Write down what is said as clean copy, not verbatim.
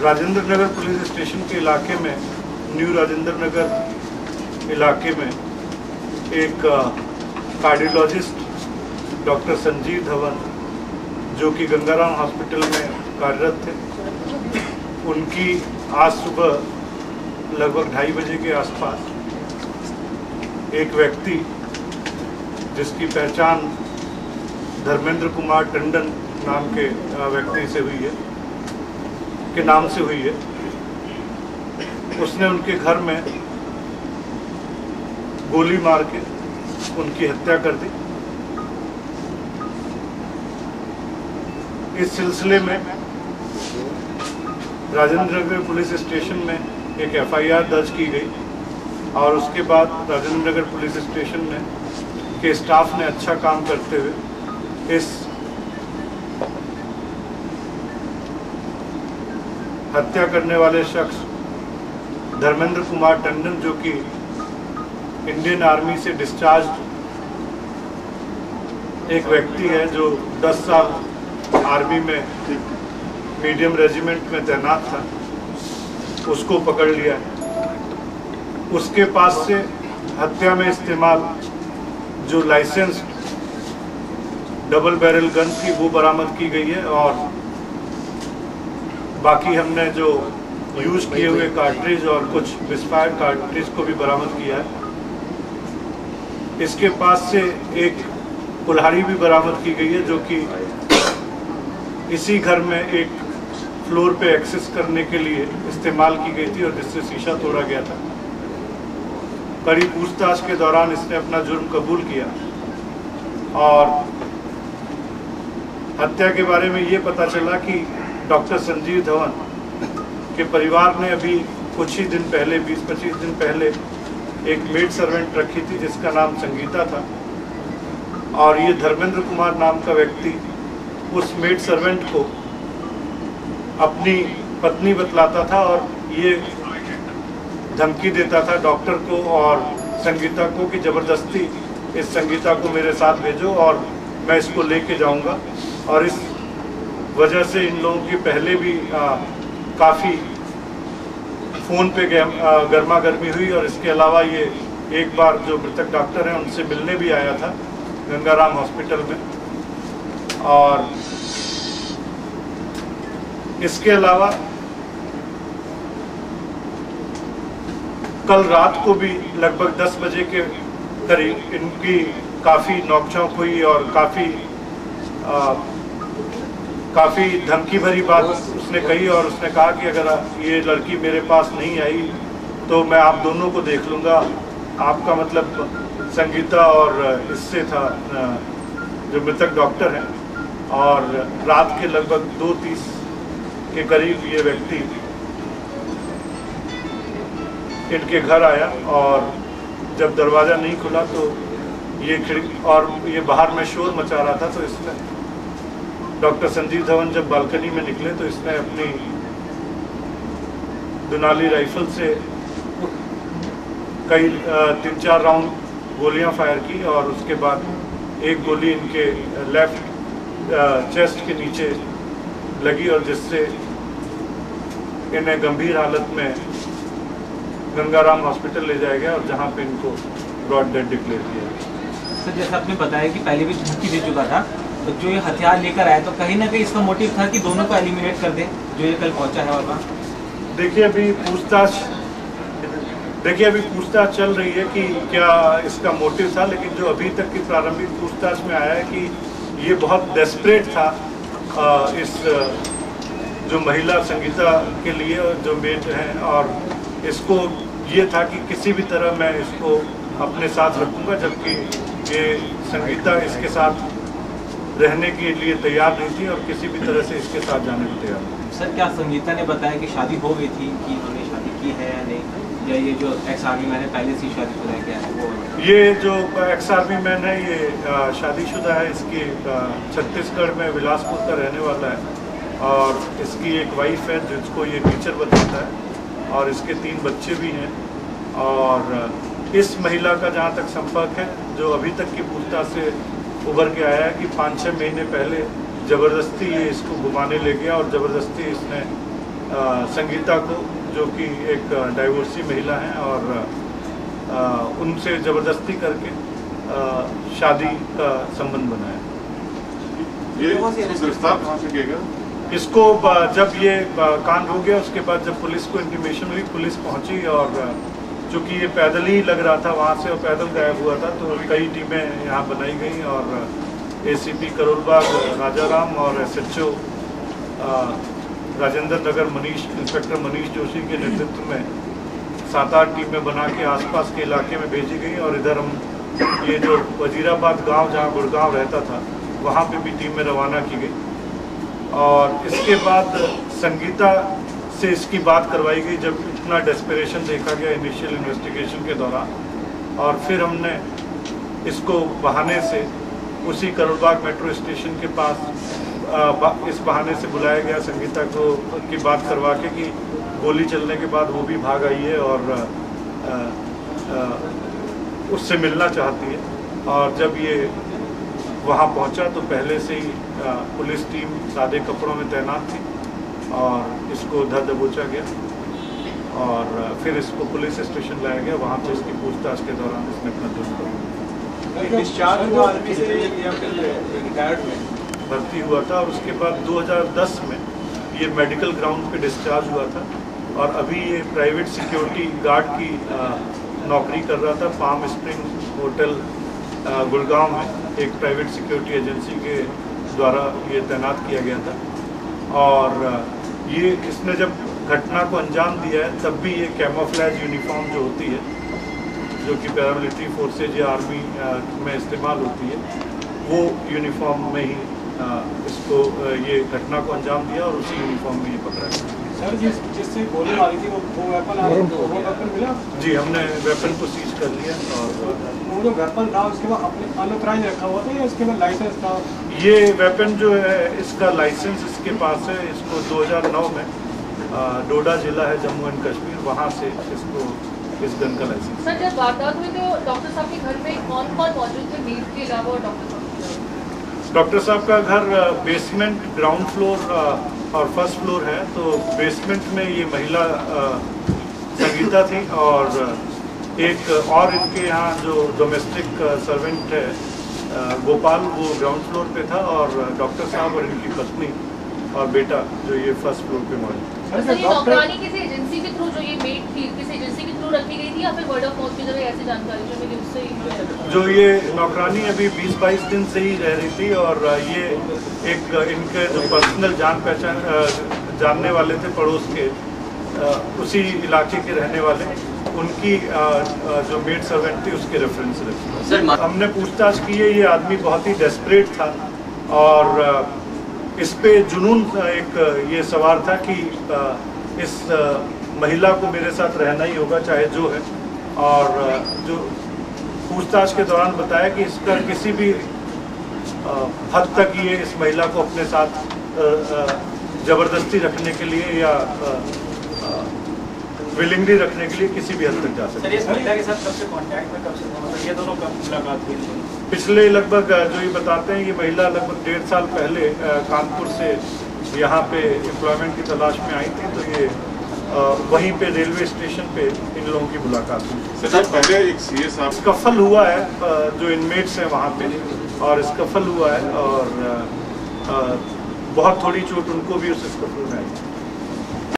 Rajendra Nagar police station के इलाके में, न्यू राजेंद्र नगर इलाके में एक कार्डियोलॉजिस्ट डॉक्टर संजीव धवन, जो कि गंगाराम हॉस्पिटल में कार्यरत थे, उनकी आज सुबह लगभग 2:30 बजे के आसपास एक व्यक्ति जिसकी पहचान धर्मेंद्र कुमार टंडन नाम के व्यक्ति से हुई है, के नाम से हुई है, उसने उनके घर में गोली मार के उनकी हत्या कर दी। इस सिलसिले में राजेंद्र नगर पुलिस स्टेशन में एक FIR दर्ज की गई और उसके बाद राजेंद्र नगर पुलिस स्टेशन के स्टाफ ने अच्छा काम करते हुए इस हत्या करने वाले शख्स धर्मेंद्र कुमार टंडन, जो कि इंडियन आर्मी से डिस्चार्ज एक व्यक्ति है, जो 10 साल आर्मी में मीडियम रेजिमेंट में तैनात था, उसको पकड़ लिया है। उसके पास से हत्या में इस्तेमाल जो लाइसेंस डबल बैरल गन थी वो बरामद की गई है और बाकी हमने जो यूज किए हुए कार्ट्रिज और कुछ मिसफायर्ड कार्ट्रिज को भी बरामद किया है। इसके पास से एक कुल्हाड़ी भी बरामद की गई है, जो कि इसी घर में एक फ्लोर पे एक्सेस करने के लिए इस्तेमाल की गई थी और जिससे शीशा तोड़ा गया था। कड़ी पूछताछ के दौरान इसने अपना जुर्म कबूल किया और हत्या के बारे में ये पता चला कि डॉक्टर संजीव धवन के परिवार ने अभी कुछ ही दिन पहले, 20-25 दिन पहले, एक मेड सर्वेंट रखी थी जिसका नाम संगीता था और ये धर्मेंद्र कुमार नाम का व्यक्ति उस मेड सर्वेंट को अपनी पत्नी बतलाता था और ये धमकी देता था डॉक्टर को और संगीता को कि ज़बरदस्ती इस संगीता को मेरे साथ भेजो और मैं इसको लेके जाऊंगा। और इस वजह से इन लोगों की पहले भी काफ़ी फ़ोन पे गर्मा गर्मी हुई और इसके अलावा ये एक बार जो मृतक डॉक्टर हैं उनसे मिलने भी आया था गंगाराम हॉस्पिटल में। और इसके अलावा कल रात को भी लगभग 10 बजे के करीब इनकी काफ़ी नोकझोंक हुई और काफ़ी धमकी भरी बात उसने कही और उसने कहा कि अगर ये लड़की मेरे पास नहीं आई तो मैं आप दोनों को देख लूँगा। आपका मतलब संगीता और इससे था जो मृतक डॉक्टर हैं। और रात के लगभग 2:30 के करीब ये व्यक्ति इनके घर आया और जब दरवाज़ा नहीं खुला तो ये खिड़की और ये बाहर में शोर मचा रहा था, तो इसने डॉक्टर संजीव धवन जब बालकनी में निकले तो इसने अपनी दुनाली राइफल से कई 3-4 राउंड गोलियां फायर की और उसके बाद एक गोली इनके लेफ्ट चेस्ट के नीचे लगी और जिससे इन्हें गंभीर हालत में गंगाराम हॉस्पिटल ले जाया गया और जहां पे इनको ब्रॉड डेड डिक्लेयर किया गया। सर, जैसा आपने बताया कि पहले भी धमकी दे चुका था, तो जो ये हथियार लेकर आया तो कहीं ना कहीं इसका मोटिव था कि दोनों को एलिमिनेट कर दे, जो ये कल पहुंचा है वहाँ। देखिए अभी पूछताछ चल रही है कि क्या इसका मोटिव था, लेकिन जो अभी तक की प्रारंभिक पूछताछ में आया है कि ये बहुत डेस्परेट था इस जो महिला संगीता के लिए जो मेट हैं, और इसको ये था कि किसी भी तरह मैं इसको अपने साथ रखूँगा, जबकि ये संगीता इसके साथ रहने के लिए तैयार नहीं थी और किसी भी तरह से इसके साथ जाने को तैयार नहीं थी। सर, क्या संगीता ने बताया कि शादी हो गई थी, कि उन्होंने शादी की है या नहीं, या ये जो एक्स आर्मी मैन है पहले से ही शादीशुदा है क्या है वो? ये जो एक्स आर्मी मैन है ये शादीशुदा है, इसकी छत्तीसगढ़ में बिलासपुर का रहने वाला है और इसकी एक वाइफ है जिसको ये टीचर बताता है और इसके 3 बच्चे भी हैं। और इस महिला का जहाँ तक संपर्क है, जो अभी तक की पूछताछ से उभर के आया है कि 5-6 महीने पहले ज़बरदस्ती ये इसको घुमाने ले गया और ज़बरदस्ती इसने संगीता को, जो कि एक डाइवोर्सी महिला है, और उनसे ज़बरदस्ती करके शादी का संबंध बनाया। ये गिरफ्तार कहाँ से किया गया? इसको जब ये कांड हो गया उसके बाद जब पुलिस को इंटीमेशन हुई, पुलिस पहुंची और चूँकि ये पैदल ही लग रहा था वहाँ से और पैदल गायब हुआ था, तो कई टीमें यहाँ बनाई गई और एसीपी करोलबाग राजाराम और एसएचओ राजेंद्र नगर इंस्पेक्टर मनीष जोशी के नेतृत्व में 7-8 टीमें बना के आसपास के इलाके में भेजी गई। और इधर हम ये जो वजीराबाद गांव जहां गुड़गांव रहता था वहां पे भी टीमें रवाना की गई। और इसके बाद संगीता से इसकी बात करवाई गई जब इतना डेस्परेशन देखा गया इनिशियल इन्वेस्टिगेशन के दौरान। और फिर हमने इसको बहाने से उसी करोलबाग मेट्रो स्टेशन के पास इस बहाने से बुलाया गया संगीता को की बात करवा के कि गोली चलने के बाद वो भी भाग आई है और उससे मिलना चाहती है। और जब ये वहाँ पहुँचा तो पहले से ही पुलिस टीम सादे कपड़ों में तैनात थी और इसको धर दबोचा गया और फिर इसको पुलिस स्टेशन लाया गया। वहाँ पे इसकी पूछताछ के दौरान इसने अपना जुर्म डिस्चार्ज हुआ आदमी से या फिर रिटायर्ड में भर्ती हुआ था और उसके बाद 2010 में ये मेडिकल ग्राउंड पे डिस्चार्ज हुआ था और अभी ये प्राइवेट सिक्योरिटी गार्ड की नौकरी कर रहा था पाम स्प्रिंग होटल गुड़गांव में। एक प्राइवेट सिक्योरिटी एजेंसी के द्वारा ये तैनात किया गया था और ये इसने जब घटना को अंजाम दिया है तब भी ये कैमोफ्लेज यूनिफॉर्म जो होती है, जो कि पैरामिलिट्री फोर्सेज या आर्मी में इस्तेमाल होती है, वो यूनिफॉर्म में ही इसको ये घटना को अंजाम दिया और उसी यूनिफॉर्म में ये पकड़ा गया। सर जिससे गोली मारी थी वो वेपन मिला? जी, हमने वेपन को सीज कर लिया और वो जो वेपन था उसके बाद अपने अनऑथराइज्ड रखा हुआ था या इसके बाद लाइसेंस था? ये वेपन जो है इसका लाइसेंस इसके पास है। इसको 2009 में डोडा जिला है जम्मू एंड कश्मीर, वहाँ से इसको इस गन का लाइसेंस। सर जब वारदात हुई तो डॉक्टर साहब के घर में कौन-कौन मौजूद थे मीट के अलावा? डॉक्टर साहब का घर बेसमेंट, ग्राउंड फ्लोर और फर्स्ट फ्लोर है। तो बेसमेंट में ये महिला संगीता थी और एक और इनके यहाँ जो डोमेस्टिक सर्वेंट है गोपाल, वो ग्राउंड फ्लोर पे था और डॉक्टर साहब और इनकी पत्नी और बेटा जो ये फर्स्ट फ्लोर पे मौजूद थे। सर ये नौकरानी किसी एजेंसी के थ्रू जो ये मेट थी किसी एजेंसी के थ्रू रखी गई थी या फिर वर्ड ऑफ माउथ की जगह ऐसी जानकारी जो मिली उससे? जो ये नौकरानी अभी 20-22 दिन से ही रह रही थी और ये एक इनके जो पर्सनल जान पहचान जानने वाले थे पड़ोस के, उसी इलाके के रहने वाले, उनकी जो मेड सर्वेंट थी उसके रेफरेंस रखी। हमने पूछताछ की है, ये आदमी बहुत ही डेस्परेट था और इस पे जुनून एक ये सवार था कि इस महिला को मेरे साथ रहना ही होगा चाहे जो है। और जो पूछताछ के दौरान बताया कि इसका किसी भी हद तक ये इस महिला को अपने साथ जबरदस्ती रखने के लिए या विलिंगली रखने के लिए किसी भी हद तक जा सकते हैं। सर इस महिला के साथ कब से कांटेक्ट में, कब से मतलब ये दोनों कब मुलाकात हुई? पिछले लगभग जो ये बताते हैं ये महिला लगभग 1.5 साल पहले कानपुर से यहाँ पे एम्प्लॉयमेंट की तलाश में आई थी, तो ये वहीं पे रेलवे स्टेशन पे इन लोगों की मुलाकात हुई। सर पहले एक सीए साहब स्कफल हुआ है, जो इनमेट्स हैं वहाँ पे, और स्कफल हुआ है और बहुत थोड़ी चोट उनको भी उस स्कफल में आई।